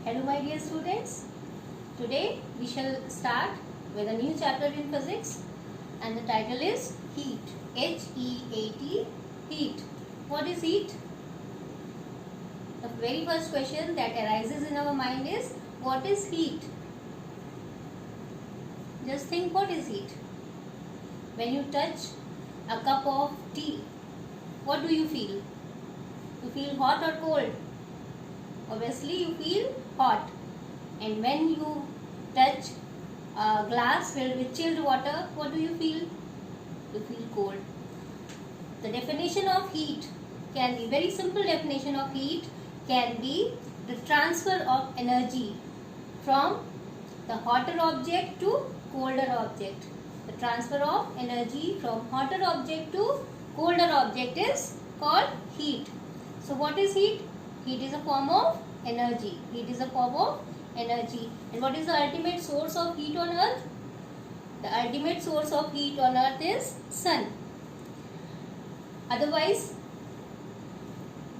Hello my dear students, today we shall start with a new chapter in physics and the title is heat. H-E-A-T, heat. What is heat? The very first question that arises in our mind is, what is heat? Just think, what is heat? When you touch a cup of tea, what do you feel? You feel hot or cold? Obviously you feel hot. And when you touch a glass filled with chilled water, what do you feel? You feel cold. The definition of heat can be, very simple definition of heat can be the transfer of energy from the hotter object to colder object. The transfer of energy from hotter object to colder object is called heat. So what is heat? Heat is a form of energy. Heat is a form of energy. And what is the ultimate source of heat on earth? The ultimate source of heat on earth is sun. Otherwise,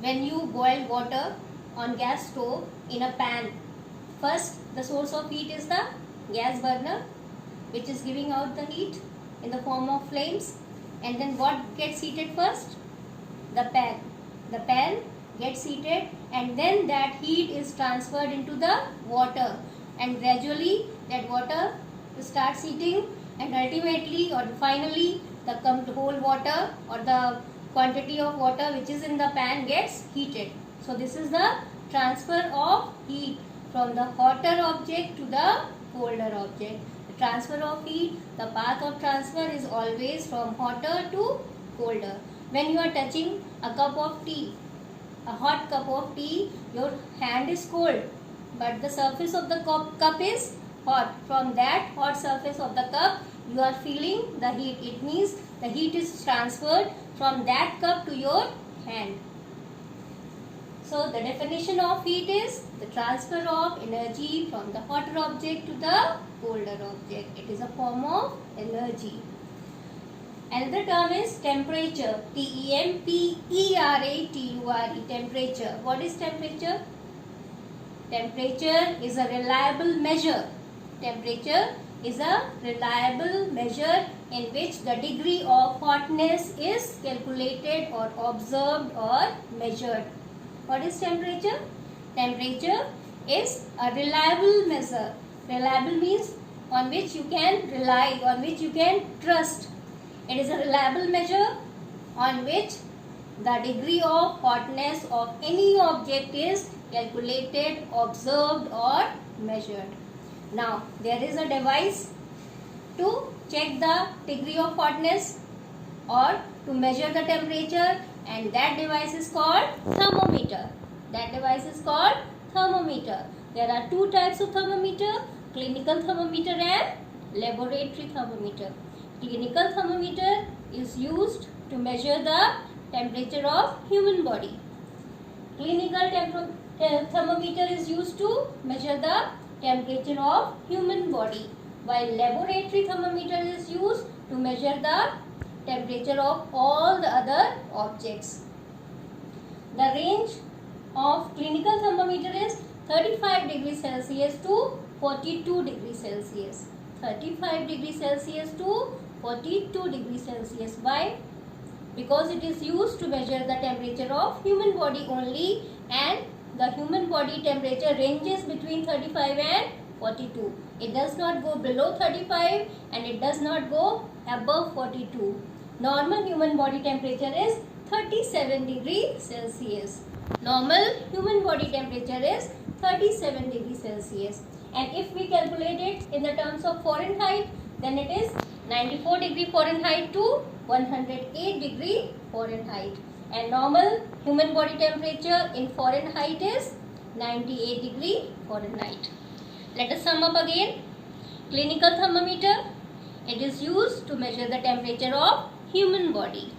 when you boil water on gas stove in a pan, first the source of heat is the gas burner, which is giving out the heat in the form of flames. And then what gets heated first? The pan. The pan gets heated and then that heat is transferred into the water, and gradually that water starts heating, and ultimately or finally the whole water or the quantity of water which is in the pan gets heated. So this is the transfer of heat from the hotter object to the colder object. The transfer of heat, the path of transfer is always from hotter to colder. When you are touching a cup of tea, a hot cup of tea, your hand is cold, but the surface of the cup is hot. From that hot surface of the cup, you are feeling the heat. It means the heat is transferred from that cup to your hand. So the definition of heat is the transfer of energy from the hotter object to the colder object. It is a form of energy. Another term is temperature. T-E-M-P-E-R-A-T-U-R-E. Temperature. What is temperature? Temperature is a reliable measure. Temperature is a reliable measure in which the degree of hotness is calculated or observed or measured. What is temperature? Temperature is a reliable measure. Reliable means on which you can rely, on which you can trust. It is a reliable measure on which the degree of hotness of any object is calculated, observed or measured. Now, there is a device to check the degree of hotness or to measure the temperature, and that device is called thermometer. That device is called thermometer. There are two types of thermometer, clinical thermometer and laboratory thermometer. Clinical thermometer is used to measure the temperature of human body. Clinical thermometer is used to measure the temperature of human body, while laboratory thermometer is used to measure the temperature of all the other objects. The range of clinical thermometer is 35 degrees Celsius to 42 degrees Celsius. 35 degrees Celsius to 42 degrees Celsius. Why? Because it is used to measure the temperature of human body only, and the human body temperature ranges between 35 and 42. It does not go below 35 and it does not go above 42. Normal human body temperature is 37 degrees Celsius. Normal human body temperature is 37 degrees Celsius. And if we calculate it in the terms of Fahrenheit, then it is 94 degree Fahrenheit to 108 degree Fahrenheit. And normal human body temperature in Fahrenheit is 98 degree Fahrenheit. Let us sum up again. Clinical thermometer, it is used to measure the temperature of human body.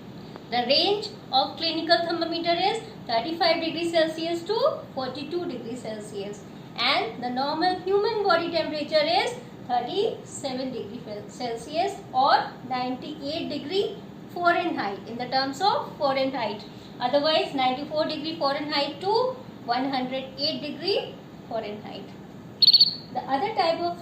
The range of clinical thermometer is 35 degrees Celsius to 42 degrees Celsius. And the normal human body temperature is 37 degree Celsius or 98 degree Fahrenheit in the terms of Fahrenheit. Otherwise 94 degree Fahrenheit to 108 degree Fahrenheit. The other type of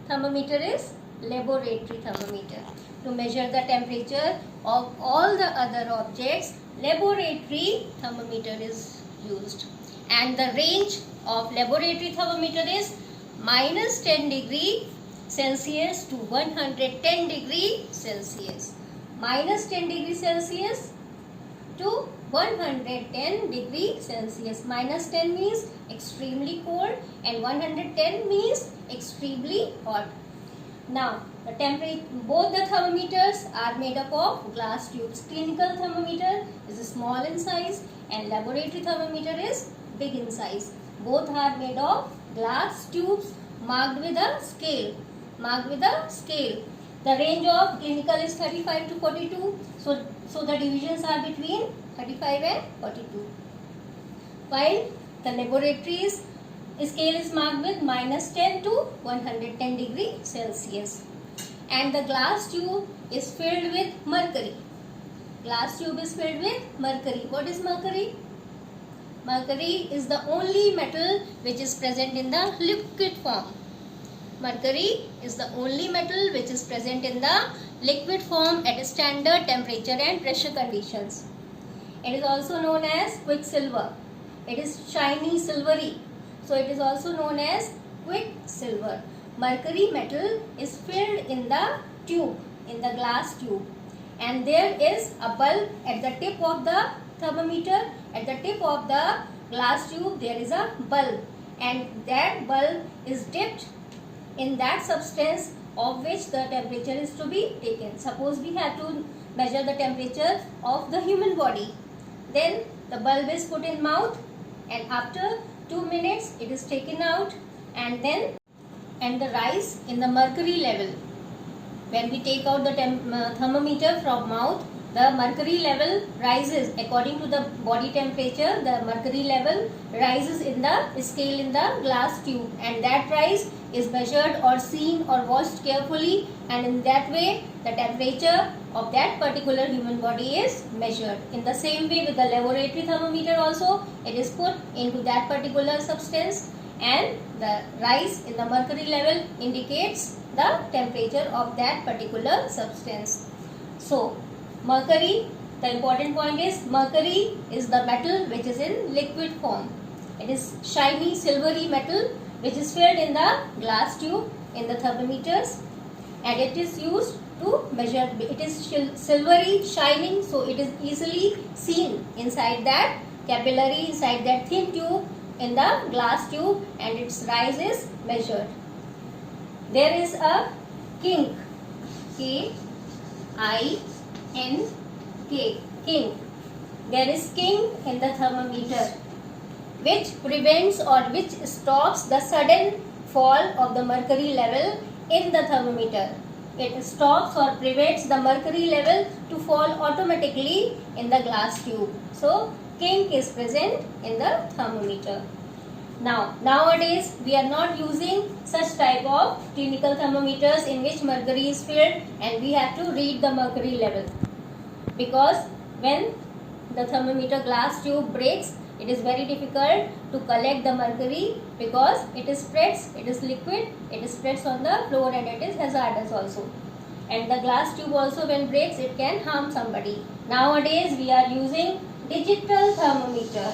thermometer is laboratory thermometer. To measure the temperature of all the other objects, laboratory thermometer is used. And the range of laboratory thermometer is minus 10 degree Celsius to 110 degree Celsius. Minus 10 degree Celsius to 110 degree Celsius. Minus 10 means extremely cold and 110 means extremely hot. Now, the temperature, both the thermometers are made up of glass tubes. Clinical thermometer is small in size and laboratory thermometer is big in size. Both are made of glass tubes marked with a scale. Marked with a scale. The range of clinical is 35 to 42. So the divisions are between 35 and 42. While the laboratory's scale is marked with minus 10 to 110 degree Celsius. And the glass tube is filled with mercury. Glass tube is filled with mercury. What is mercury? Mercury is the only metal which is present in the liquid form. Mercury is the only metal which is present in the liquid form at standard temperature and pressure conditions. It is also known as quicksilver. It is shiny silvery. So it is also known as quicksilver. Mercury metal is filled in the tube, in the glass tube. And there is a bulb at the tip of the thermometer. At the tip of the glass tube there is a bulb. And that bulb is dipped in that substance of which the temperature is to be taken. Suppose we have to measure the temperature of the human body. Then the bulb is put in mouth and after 2 minutes it is taken out and the rise in the mercury level. When we take out the thermometer from mouth, the mercury level rises according to the body temperature. The mercury level rises in the scale in the glass tube, and that rise is measured or seen or watched carefully, and in that way the temperature of that particular human body is measured. In the same way with the laboratory thermometer also, it is put into that particular substance and the rise in the mercury level indicates the temperature of that particular substance. So mercury, the important point is mercury is the metal which is in liquid form. It is shiny silvery metal which is filled in the glass tube in the thermometers, and it is used to measure. It is silvery shining, so it is easily seen inside that capillary, inside that thin tube in the glass tube, and its rise is measured. There is a kink, K-I-N-K, kink. There is kink in the thermometer which prevents or which stops the sudden fall of the mercury level in the thermometer. It stops or prevents the mercury level to fall automatically in the glass tube. So kink is present in the thermometer. Now, nowadays we are not using such type of clinical thermometers in which mercury is filled and we have to read the mercury level, because when the thermometer glass tube breaks, it is very difficult to collect the mercury because it spreads, it is liquid, it spreads on the floor and it is hazardous also. And the glass tube also when breaks, it can harm somebody. Nowadays we are using digital thermometer.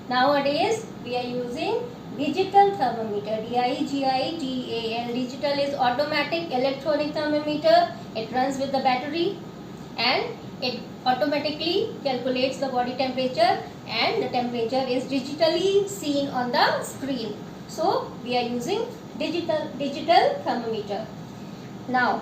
Nowadays we are using digital thermometer, D-I-G-I-T-A-L. Digital is automatic electronic thermometer. It runs with the battery and it automatically calculates the body temperature and the temperature is digitally seen on the screen. So we are using digital thermometer. Now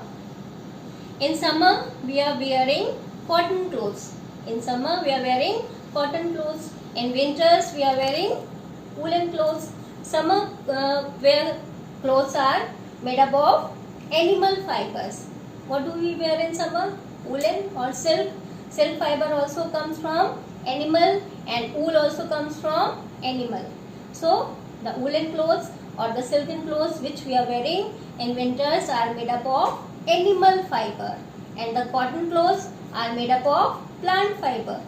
in summer we are wearing cotton clothes. In summer we are wearing cotton clothes. In winters we are wearing woolen clothes. Summer wear clothes are made up of animal fibers. What do we wear in summer? Woolen or silk. Silk fiber also comes from animal and wool also comes from animal. So the woolen clothes or the silken clothes which we are wearing in winters are made up of animal fiber, and the cotton clothes are made up of plant fiber.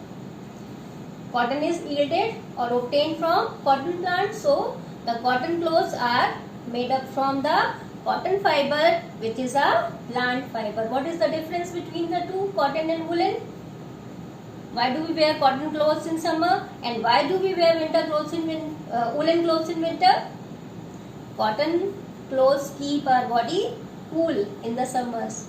Cotton is yielded or obtained from cotton plant, so The cotton clothes are made up from the cotton fiber, which is a plant fiber. What is the difference between the two, cotton and woolen? Why do we wear cotton clothes in summer, and why do we wear winter clothes in woolen clothes in winter? Cotton clothes keep our body cool in the summers,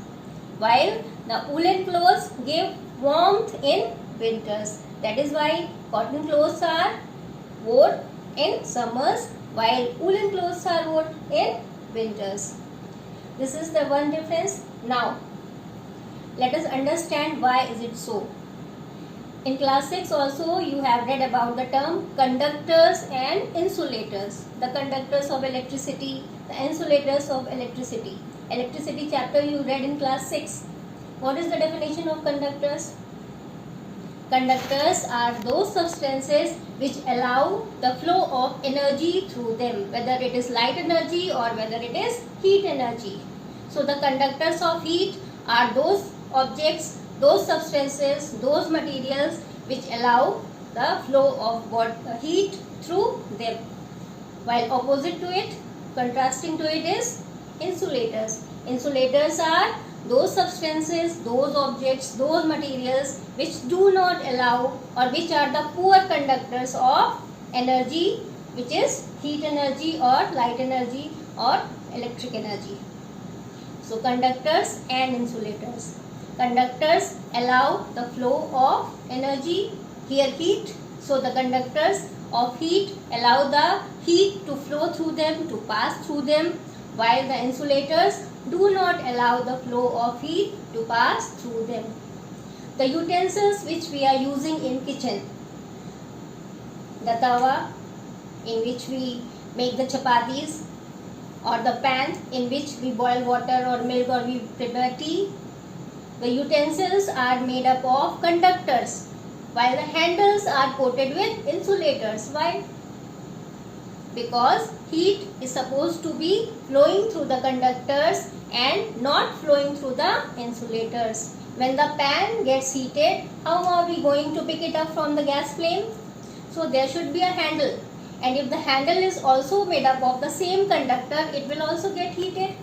while the woolen clothes give warmth in winters. That is why cotton clothes are worn in summers, while woolen clothes are worn in winters. This is the one difference. Now, let us understand why is it so. In class 6 also you have read about the term conductors and insulators. The conductors of electricity, the insulators of electricity. Electricity chapter you read in class 6. What is the definition of conductors? Conductors are those substances which allow the flow of energy through them, whether it is light energy or whether it is heat energy. So the conductors of heat are those objects, those substances, those materials which allow the flow of heat through them. While opposite to it, contrasting to it is insulators. Insulators are those substances, those objects, those materials which do not allow or which are the poor conductors of energy, which is heat energy or light energy or electric energy. So conductors and insulators. Conductors allow the flow of energy, here heat. So the conductors of heat allow the heat to flow through them, to pass through them, while the insulators do not allow the flow of heat to pass through them. The utensils which we are using in kitchen, the tawa in which we make the chapatis, or the pan in which we boil water or milk or we prepare tea, the utensils are made up of conductors, while the handles are coated with insulators. Why? Because heat is supposed to be flowing through the conductors and not flowing through the insulators. When the pan gets heated, how are we going to pick it up from the gas flame? So there should be a handle, and if the handle is also made up of the same conductor, it will also get heated.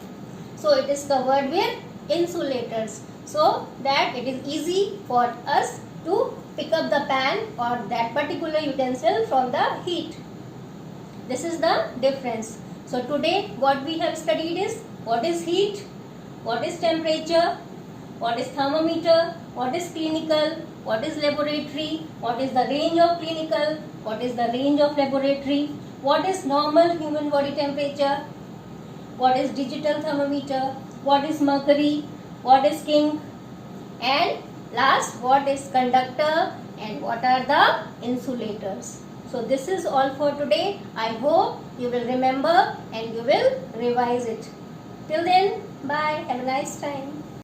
So it is covered with insulators, so that it is easy for us to pick up the pan or that particular utensil from the heat. This is the difference. So today what we have studied is what is heat, what is temperature, what is thermometer, what is clinical, what is laboratory, what is the range of clinical, what is the range of laboratory, what is normal human body temperature, what is digital thermometer, what is mercury, what is king, and last what is conductor and what are the insulators. So this is all for today. I hope you will remember and you will revise it. Till then, bye. Have a nice time.